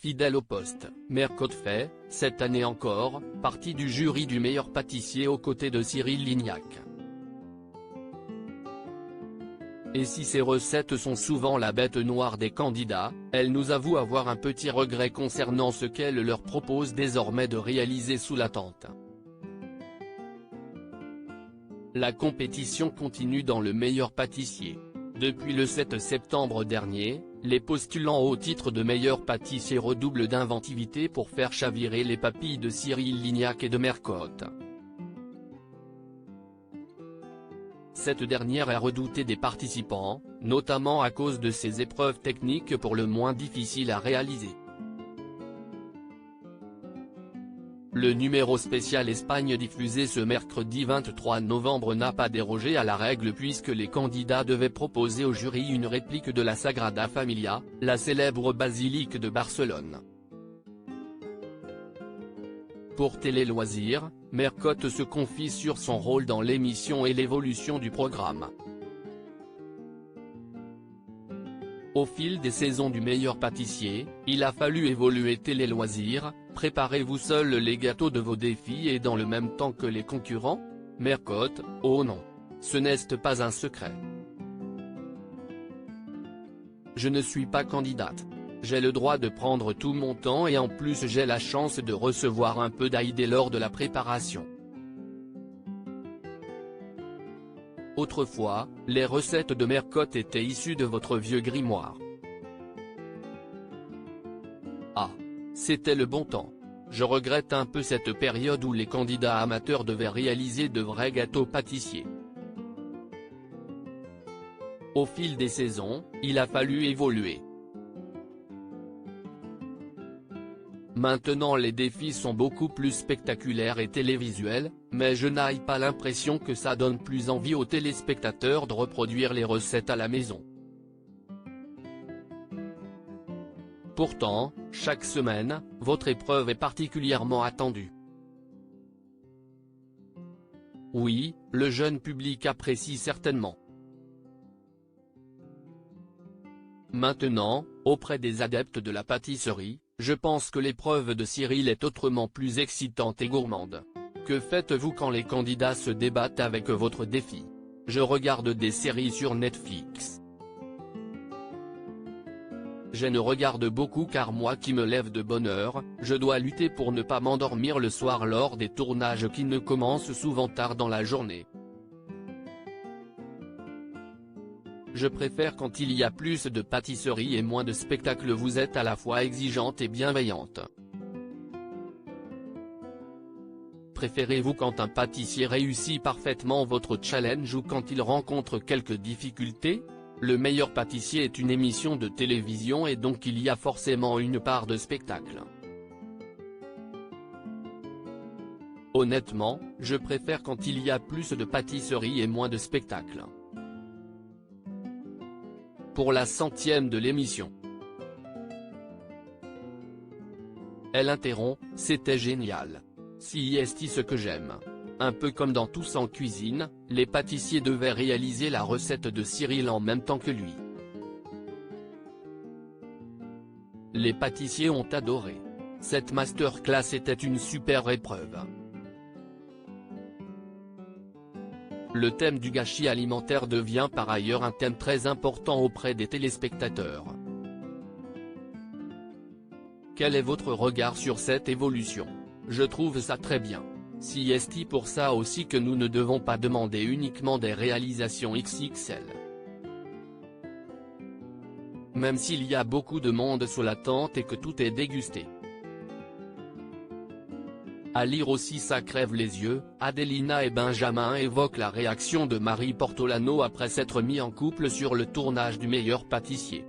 fidèle au poste, Mercotte fait, cette année encore, partie du jury du meilleur pâtissier aux côtés de Cyril Lignac. Et si ces recettes sont souvent la bête noire des candidats, elle nous avoue avoir un petit regret concernant ce qu'elle leur propose désormais de réaliser sous la tente. La compétition continue dans le meilleur pâtissier. Depuis le 7 septembre dernier, les postulants au titre de meilleur pâtissier redoublent d'inventivité pour faire chavirer les papilles de Cyril Lignac et de Mercotte. Cette dernière est redoutée des participants, notamment à cause de ses épreuves techniques pour le moins difficiles à réaliser. Le numéro spécial Espagne diffusé ce mercredi 23 novembre n'a pas dérogé à la règle puisque les candidats devaient proposer au jury une réplique de la Sagrada Familia, la célèbre basilique de Barcelone. Pour Télé Loisirs, Mercotte se confie sur son rôle dans l'émission et l'évolution du programme. Au fil des saisons du meilleur pâtissier, il a fallu évoluer Télé Loisirs. Préparez-vous seul les gâteaux de vos défis et dans le même temps que les concurrents ? Mercotte, oh non. Ce n'est pas un secret. Je ne suis pas candidate. J'ai le droit de prendre tout mon temps et en plus j'ai la chance de recevoir un peu d'aide lors de la préparation. Autrefois, les recettes de Mercotte étaient issues de votre vieux grimoire. Ah. C'était le bon temps. Je regrette un peu cette période où les candidats amateurs devaient réaliser de vrais gâteaux pâtissiers. Au fil des saisons, il a fallu évoluer. Maintenant les défis sont beaucoup plus spectaculaires et télévisuels, mais je n'ai pas l'impression que ça donne plus envie aux téléspectateurs de reproduire les recettes à la maison. Pourtant, chaque semaine, votre épreuve est particulièrement attendue. Oui, le jeune public apprécie certainement. Maintenant, auprès des adeptes de la pâtisserie, je pense que l'épreuve de Cyril est autrement plus excitante et gourmande. Que faites-vous quand les candidats se débattent avec votre défi ? Je regarde des séries sur Netflix. Je ne regarde beaucoup car moi qui me lève de bonne heure, je dois lutter pour ne pas m'endormir le soir lors des tournages qui ne commencent souvent tard dans la journée. Je préfère quand il y a plus de pâtisserie et moins de spectacle. Vous êtes à la fois exigeante et bienveillante. Préférez-vous quand un pâtissier réussit parfaitement votre challenge ou quand il rencontre quelques difficultés ? Le meilleur pâtissier est une émission de télévision et donc il y a forcément une part de spectacle. Honnêtement, je préfère quand il y a plus de pâtisserie et moins de spectacle. Pour la 100e de l'émission. Elle interrompt, c'était génial. Si est ce que j'aime. Un peu comme dans Tous en cuisine, les pâtissiers devaient réaliser la recette de Cyril en même temps que lui. Les pâtissiers ont adoré. Cette masterclass était une super épreuve. Le thème du gâchis alimentaire devient par ailleurs un thème très important auprès des téléspectateurs. Quel est votre regard sur cette évolution ? Je trouve ça très bien. Si est pour ça aussi que nous ne devons pas demander uniquement des réalisations XXL. Même s'il y a beaucoup de monde sous la tente et que tout est dégusté. À lire aussi ça crève les yeux, Adelina et Benjamin évoquent la réaction de Marie Portolano après s'être mis en couple sur le tournage du meilleur pâtissier.